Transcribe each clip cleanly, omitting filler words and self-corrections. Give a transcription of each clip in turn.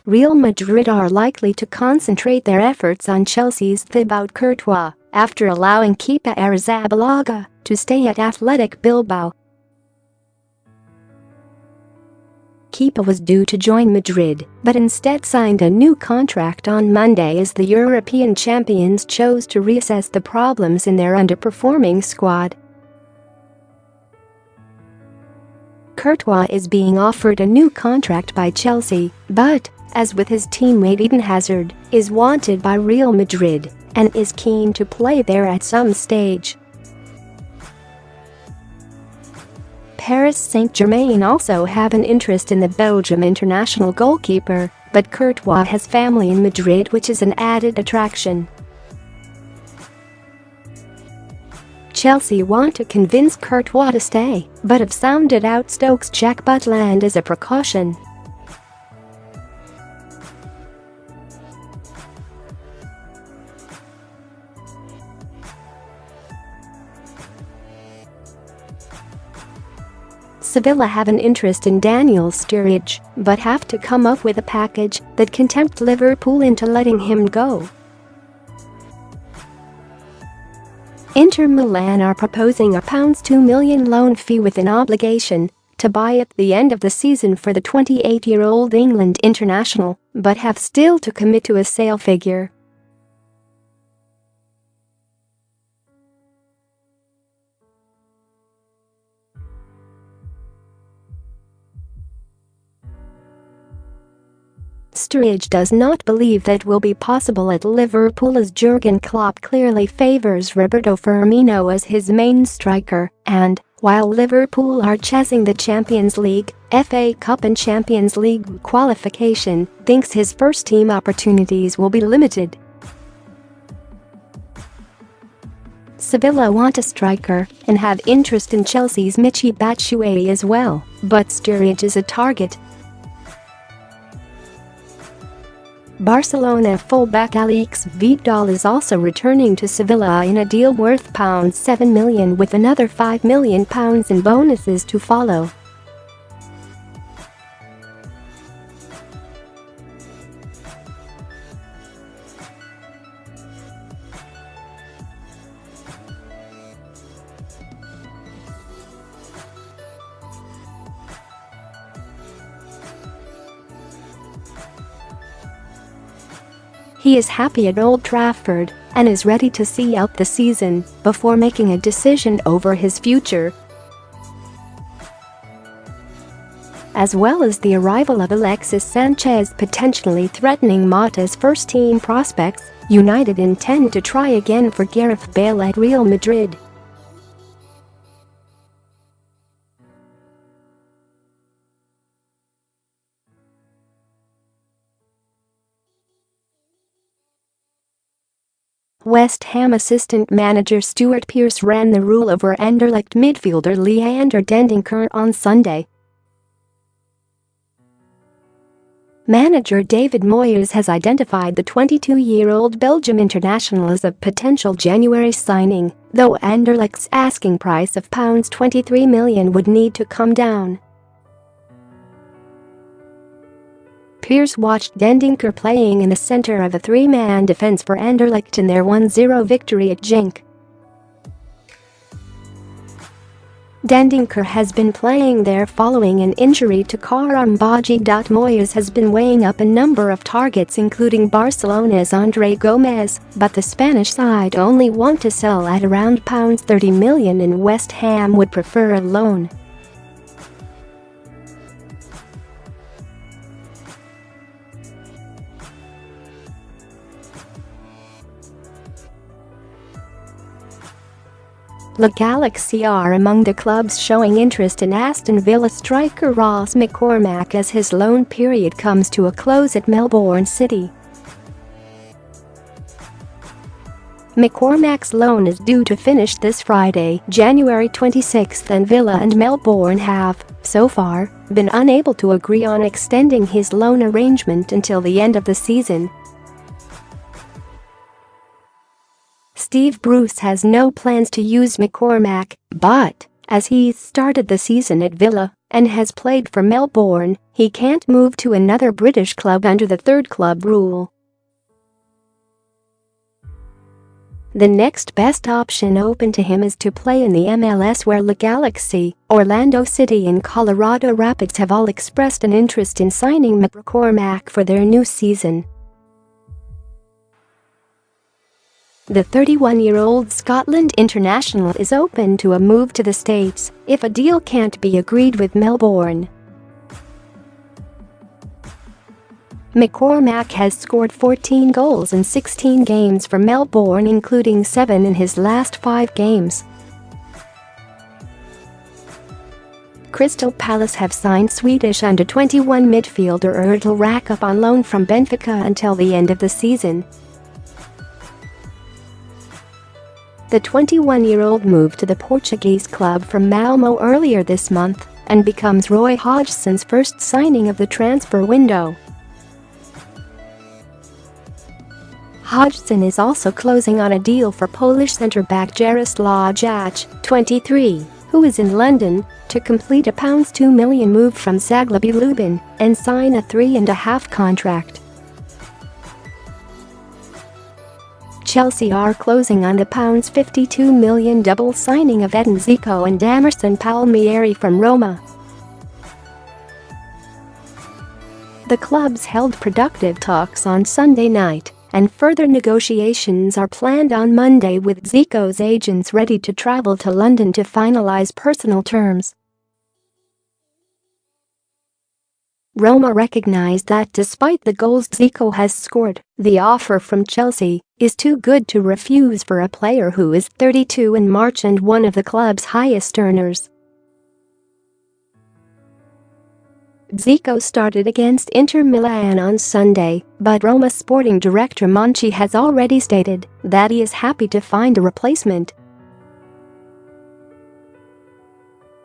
Real Madrid are likely to concentrate their efforts on Chelsea's Thibaut Courtois after allowing Kepa Arrizabalaga to stay at Athletic Bilbao. Kepa was due to join Madrid, but instead signed a new contract on Monday as the European champions chose to reassess the problems in their underperforming squad. Courtois is being offered a new contract by Chelsea, but, as with his teammate Eden Hazard, is wanted by Real Madrid and is keen to play there at some stage. Paris Saint-Germain also have an interest in the Belgium international goalkeeper, but Courtois has family in Madrid, which is an added attraction. Chelsea want to convince Courtois to stay, but have sounded out Stoke's Jack Butland as a precaution. Sevilla have an interest in Daniel Sturridge, but have to come up with a package that can tempt Liverpool into letting him go. Inter Milan are proposing a £2 million loan fee with an obligation to buy at the end of the season for the 28-year-old England international, but have still to commit to a sale figure. Sturridge does not believe that will be possible at Liverpool as Jurgen Klopp clearly favours Roberto Firmino as his main striker, and, while Liverpool are chasing the Champions League, FA Cup and Champions League qualification, thinks his first-team opportunities will be limited. Sevilla want a striker and have interest in Chelsea's Michy Batshuayi as well, but Sturridge is a target. Barcelona fullback Alex Vidal is also returning to Sevilla in a deal worth £7 million with another £5 million in bonuses to follow. He is happy at Old Trafford and is ready to see out the season before making a decision over his future. As well as the arrival of Alexis Sanchez potentially threatening Mata's first-team prospects, United intend to try again for Gareth Bale at Real Madrid. West Ham assistant manager Stuart Pearce ran the rule over Anderlecht midfielder Leander Dendoncker on Sunday. Manager David Moyes has identified the 22-year-old Belgium international as a potential January signing, though Anderlecht's asking price of £23 million would need to come down. Pearce watched Dendoncker playing in the centre of a three-man defence for Anderlecht in their 1-0 victory at Genk. Dendoncker has been playing there following an injury to Karim Badji. Moyes has been weighing up a number of targets including Barcelona's André Gomes, but the Spanish side only want to sell at around £30 million and West Ham would prefer a loan. The Galaxy are among the clubs showing interest in Aston Villa striker Ross McCormack as his loan period comes to a close at Melbourne City. McCormack's loan is due to finish this Friday, January 26, and Villa and Melbourne have, so far, been unable to agree on extending his loan arrangement until the end of the season. Steve Bruce has no plans to use McCormack, but, as he's started the season at Villa and has played for Melbourne, he can't move to another British club under the third club rule. The next best option open to him is to play in the MLS, where the Galaxy, Orlando City and Colorado Rapids have all expressed an interest in signing McCormack for their new season. The 31-year-old Scotland international is open to a move to the States if a deal can't be agreed with Melbourne. McCormack has scored 14 goals in 16 games for Melbourne, including 7 in his last 5 games. Crystal Palace have signed Swedish under-21 midfielder Ertel Rakup on loan from Benfica until the end of the season. The 21-year-old moved to the Portuguese club from Malmo earlier this month and becomes Roy Hodgson's first signing of the transfer window. Hodgson is also closing on a deal for Polish centre-back Jaroslaw Jach, 23, who is in London, to complete a £2 million move from Zagłębie Lubin and sign a 3.5 contract. Chelsea are closing on the £52 million double signing of Edin Dzeko and Emerson Palmieri from Roma. The clubs held productive talks on Sunday night, and further negotiations are planned on Monday, with Dzeko's agents ready to travel to London to finalize personal terms. Roma recognized that despite the goals Dzeko has scored, the offer from Chelsea is too good to refuse for a player who is 32 in March and one of the club's highest earners. Dzeko started against Inter Milan on Sunday, but Roma sporting director Monchi has already stated that he is happy to find a replacement.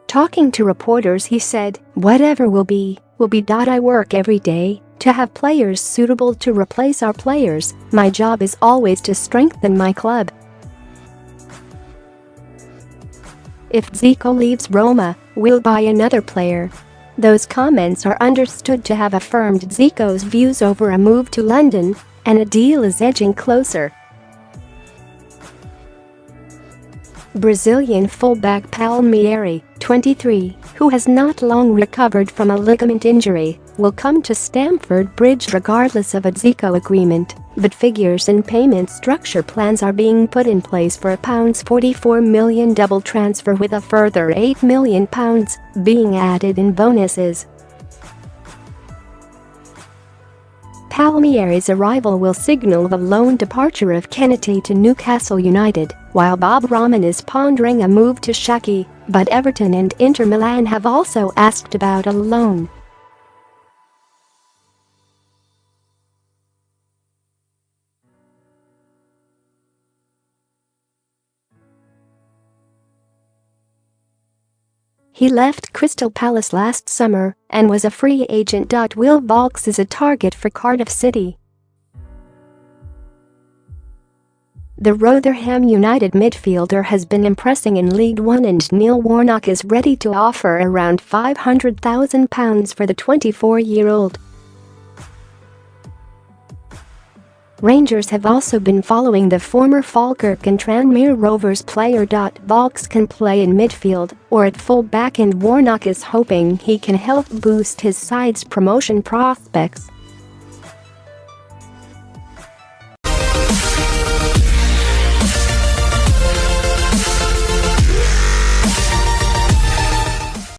Talking to reporters, he said, "Whatever will be. I work every day to have players suitable to replace our players. My job is always to strengthen my club." If Dzeko leaves Roma, we'll buy another player. Those comments are understood to have affirmed Dzeko's views over a move to London, and a deal is edging closer. Brazilian fullback Palmieri, 23, who has not long recovered from a ligament injury, will come to Stamford Bridge regardless of a Dzeko agreement, but figures and payment structure plans are being put in place for a £44 million double transfer, with a further £8 million being added in bonuses. Palmieri's arrival will signal the loan departure of Kennedy to Newcastle United, while Bob Rahman is pondering a move to Schalke, but Everton and Inter Milan have also asked about a loan. He left Crystal Palace last summer and was a free agent. Will Vaulks is a target for Cardiff City. The Rotherham United midfielder has been impressing in League One, and Neil Warnock is ready to offer around £500,000 for the 24-year-old. Rangers have also been following the former Falkirk and Tranmere Rovers player. Vaulks can play in midfield or at full-back, and Warnock is hoping he can help boost his side's promotion prospects.